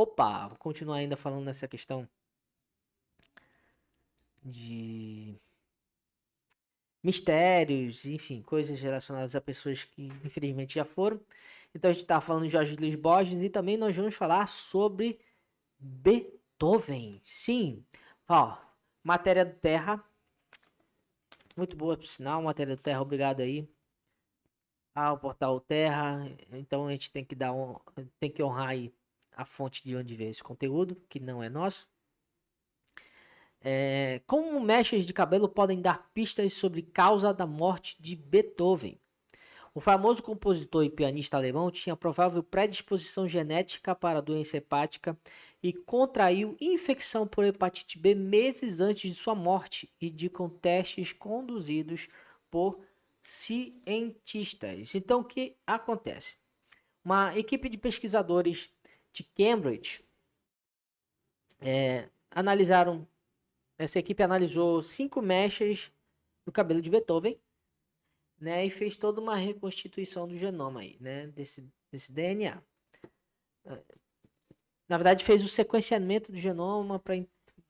Opa, vou continuar ainda falando nessa questão de mistérios, enfim, coisas relacionadas a pessoas que infelizmente já foram. Então a gente tá falando de Jorge Luiz Borges e também nós vamos falar sobre Beethoven. Sim, ó, Matéria do Terra, muito boa por sinal, Matéria do Terra, obrigado aí ao Portal Terra. Então a gente tem que tem que honrar aí a fonte de onde veio esse conteúdo, que não é nosso. Como mechas de cabelo podem dar pistas sobre causa da morte de Beethoven? O famoso compositor e pianista alemão tinha provável predisposição genética para a doença hepática e contraiu infecção por hepatite B meses antes de sua morte, indicam testes conduzidos por cientistas. Então, o que acontece? Uma equipe de pesquisadores de Cambridge analisaram. Essa equipe analisou 5 mechas do cabelo de Beethoven, né, e fez toda uma reconstituição do genoma aí, né, desse DNA. Na verdade, fez o sequenciamento do genoma para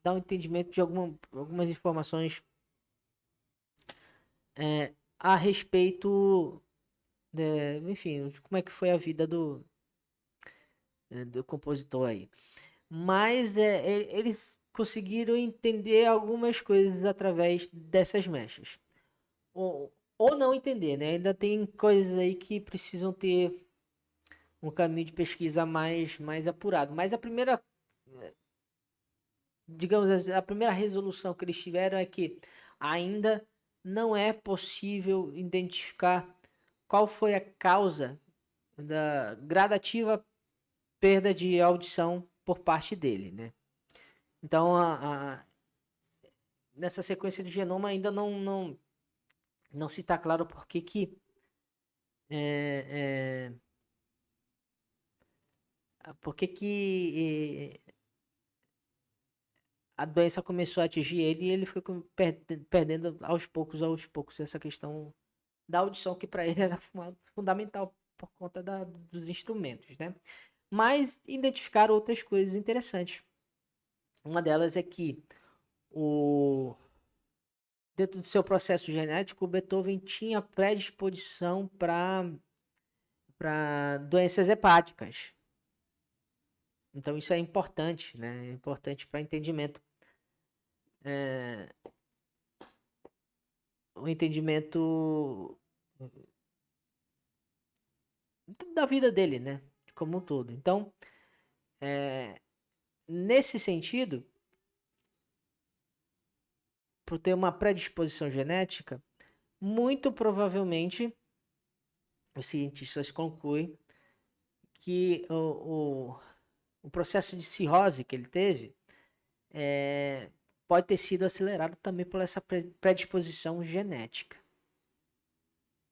dar um entendimento de algumas informações a respeito, enfim, de como é que foi a vida do compositor aí. Mas eles conseguiram entender algumas coisas através dessas mechas. Ou não entender, né? Ainda tem coisas aí que precisam ter um caminho de pesquisa mais apurado. Mas a primeira, digamos, a primeira resolução que eles tiveram é que ainda não é possível identificar qual foi a causa da gradativa perda de audição por parte dele, né? Então, nessa sequência do genoma ainda não se está claro por que a doença começou a atingir ele e ele foi perdendo aos poucos essa questão da audição, que para ele era fundamental por conta dos instrumentos, né? Mas identificaram outras coisas interessantes. Uma delas é que dentro do seu processo genético, o Beethoven tinha predisposição para doenças hepáticas. Então isso é importante, né? É importante para entendimento. O entendimento da vida dele, né? Como um todo. Então, nesse sentido, por ter uma predisposição genética, muito provavelmente os cientistas concluem que o processo de cirrose que ele teve pode ter sido acelerado também por essa predisposição genética.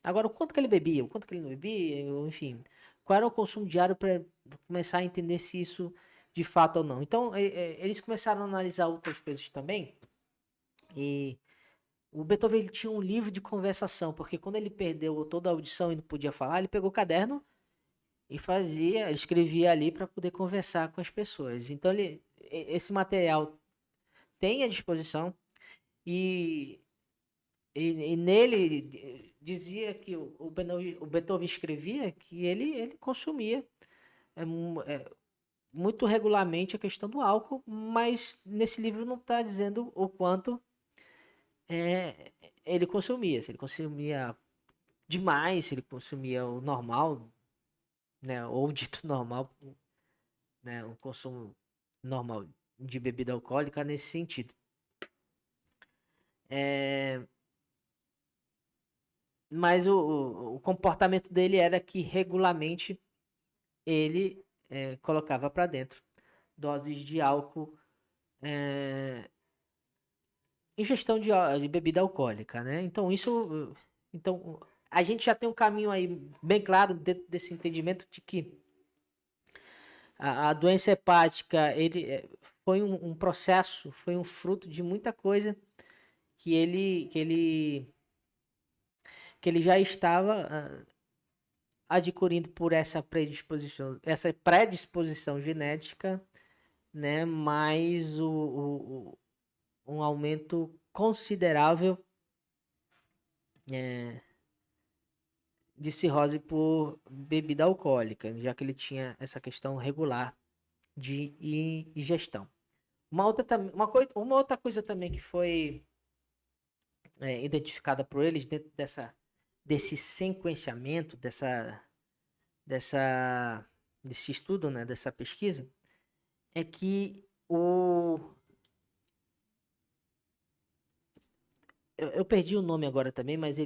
Agora, o quanto que ele bebia, o quanto que ele não bebia, enfim, qual era o consumo diário para começar a entender se isso de fato ou não. Então, eles começaram a analisar outras coisas também. E o Beethoven ele tinha um livro de conversação, porque quando ele perdeu toda a audição e não podia falar, ele pegou o caderno e ele escrevia ali para poder conversar com as pessoas. Então, esse material tem à disposição e nele dizia que o Beethoven escrevia que ele consumia muito regularmente a questão do álcool, mas nesse livro não está dizendo o quanto ele consumia. Se ele consumia demais, se ele consumia o normal, né, ou o dito normal, né, o consumo normal de bebida alcoólica nesse sentido. Mas o comportamento dele era que regularmente ele colocava para dentro doses de álcool, ingestão de bebida alcoólica, né? Então a gente já tem um caminho aí bem claro dentro desse entendimento de que a doença hepática foi um processo, foi um fruto de muita coisa que ele já estava adquirindo por essa predisposição genética, né, mais um aumento considerável de cirrose por bebida alcoólica, já que ele tinha essa questão regular de ingestão. Uma outra coisa também que foi identificada por eles dentro desse sequenciamento, desse estudo, né, dessa pesquisa, é que eu perdi o nome agora também, mas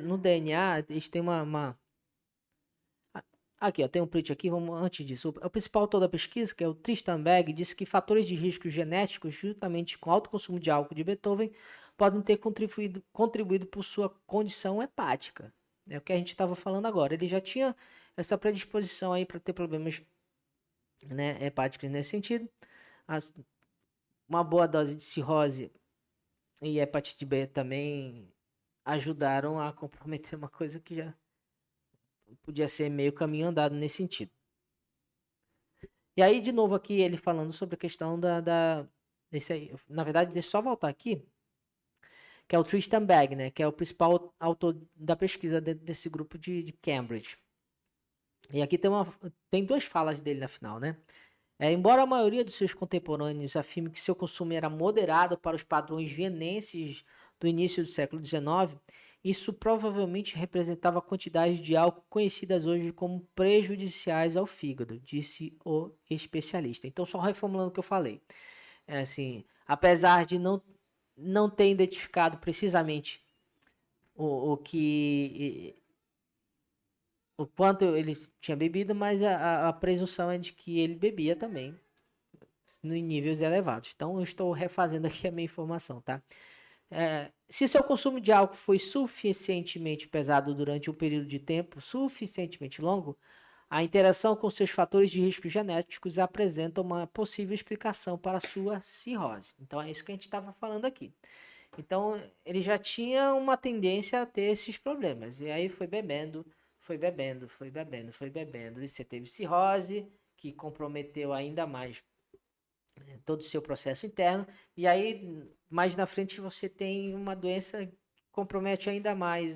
no DNA eles têm aqui, ó, tem um print aqui, vamos antes disso. O principal autor da pesquisa, que é o Tristan Begg, disse que fatores de risco genéticos, juntamente com alto consumo de álcool de Beethoven, podem ter contribuído por sua condição hepática. É o que a gente estava falando agora. Ele já tinha essa predisposição aí para ter problemas, né, hepáticos nesse sentido. Uma boa dose de cirrose e hepatite B também ajudaram a comprometer uma coisa que já podia ser meio caminho andado nesse sentido. E aí, de novo, aqui ele falando sobre a questão desse aí. Na verdade, deixa eu só voltar aqui, que é o Tristan Begg, né, que é o principal autor da pesquisa desse grupo de Cambridge. E aqui tem duas falas dele na final, né? Embora a maioria dos seus contemporâneos afirme que seu consumo era moderado para os padrões vienenses do início do século XIX, isso provavelmente representava quantidades de álcool conhecidas hoje como prejudiciais ao fígado, disse o especialista. Então, só reformulando o que eu falei. Assim, apesar de não ter identificado precisamente o quanto ele tinha bebido, mas a presunção é de que ele bebia também, em níveis elevados. Então, eu estou refazendo aqui a minha informação, tá? Se seu consumo de álcool foi suficientemente pesado durante um período de tempo suficientemente longo, a interação com seus fatores de risco genéticos apresenta uma possível explicação para a sua cirrose. Então, é isso que a gente estava falando aqui. Então, ele já tinha uma tendência a ter esses problemas. E aí foi bebendo, foi bebendo, foi bebendo, foi bebendo. E você teve cirrose, que comprometeu ainda mais todo o seu processo interno. E aí, mais na frente, você tem uma doença que compromete ainda mais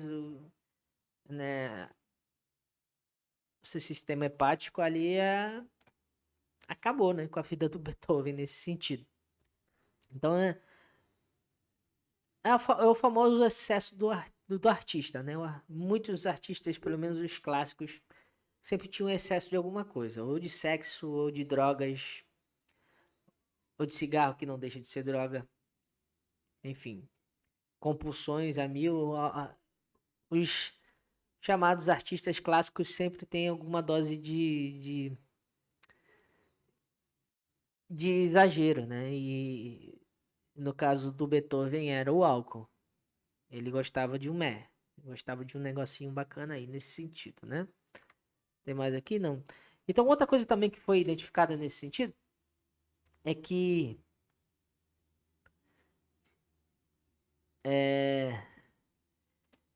né, o seu sistema hepático ali. Acabou, né, com a vida do Beethoven nesse sentido. Então, é o famoso excesso do artista, né? Muitos artistas, pelo menos os clássicos, sempre tinham excesso de alguma coisa, ou de sexo, ou de drogas, ou de cigarro, que não deixa de ser droga. Enfim, compulsões a mil. Os chamados artistas clássicos sempre têm alguma dose de exagero, né? E no caso do Beethoven era o álcool. Ele gostava de gostava de um negocinho bacana aí nesse sentido, né? Tem mais aqui? Não. Então, outra coisa também que foi identificada nesse sentido é que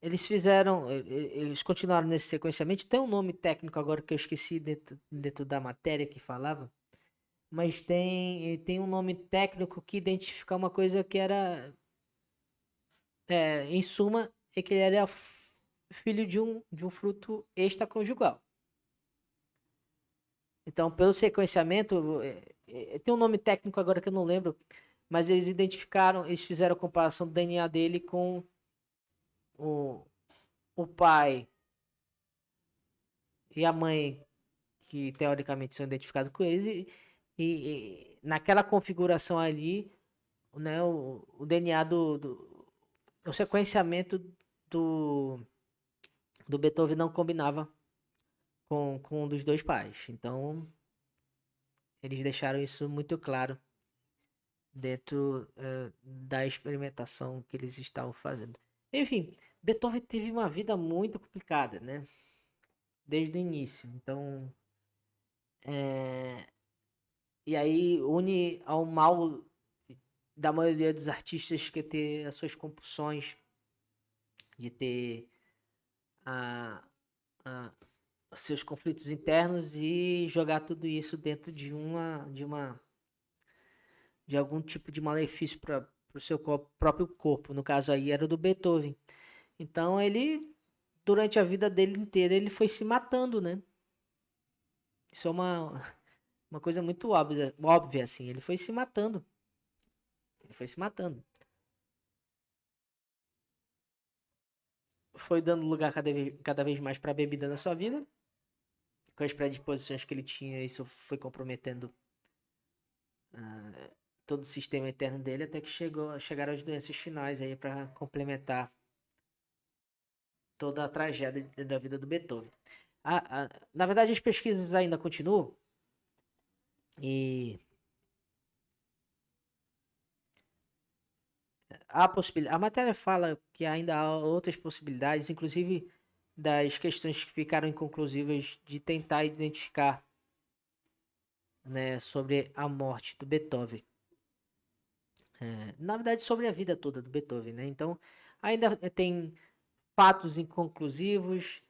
eles continuaram nesse sequenciamento. Tem um nome técnico agora que eu esqueci dentro da matéria que falava, mas tem um nome técnico que identifica uma coisa que era, em suma, é que ele era filho de um fruto extraconjugal. Então, pelo sequenciamento, tem um nome técnico agora que eu não lembro, mas eles fizeram a comparação do DNA dele com o pai e a mãe, que teoricamente são identificados com eles, e naquela configuração ali, né, o DNA o sequenciamento do Beethoven não combinava com um dos dois pais. Então, eles deixaram isso muito claro dentro da experimentação que eles estavam fazendo. Enfim, Beethoven teve uma vida muito complicada, né? Desde o início. Então, e aí une ao mal da maioria dos artistas, que é ter as suas compulsões, de ter ah, seus conflitos internos e jogar tudo isso dentro de algum tipo de malefício para o seu próprio corpo. No caso aí era do Beethoven. Então ele, durante a vida dele inteira, ele foi se matando, né? Isso é uma coisa muito óbvia, assim. Ele foi se matando. Ele foi se matando. Foi dando lugar cada vez mais para a bebida na sua vida. Com as predisposições que ele tinha, isso foi comprometendo todo o sistema interno dele, até que chegaram as doenças finais aí para complementar toda a tragédia da vida do Beethoven. Na verdade, as pesquisas ainda continuam e a matéria fala que ainda há outras possibilidades, inclusive das questões que ficaram inconclusivas de tentar identificar, né, sobre a morte do Beethoven. Na verdade, sobre a vida toda do Beethoven, né? Então, ainda tem fatos inconclusivos,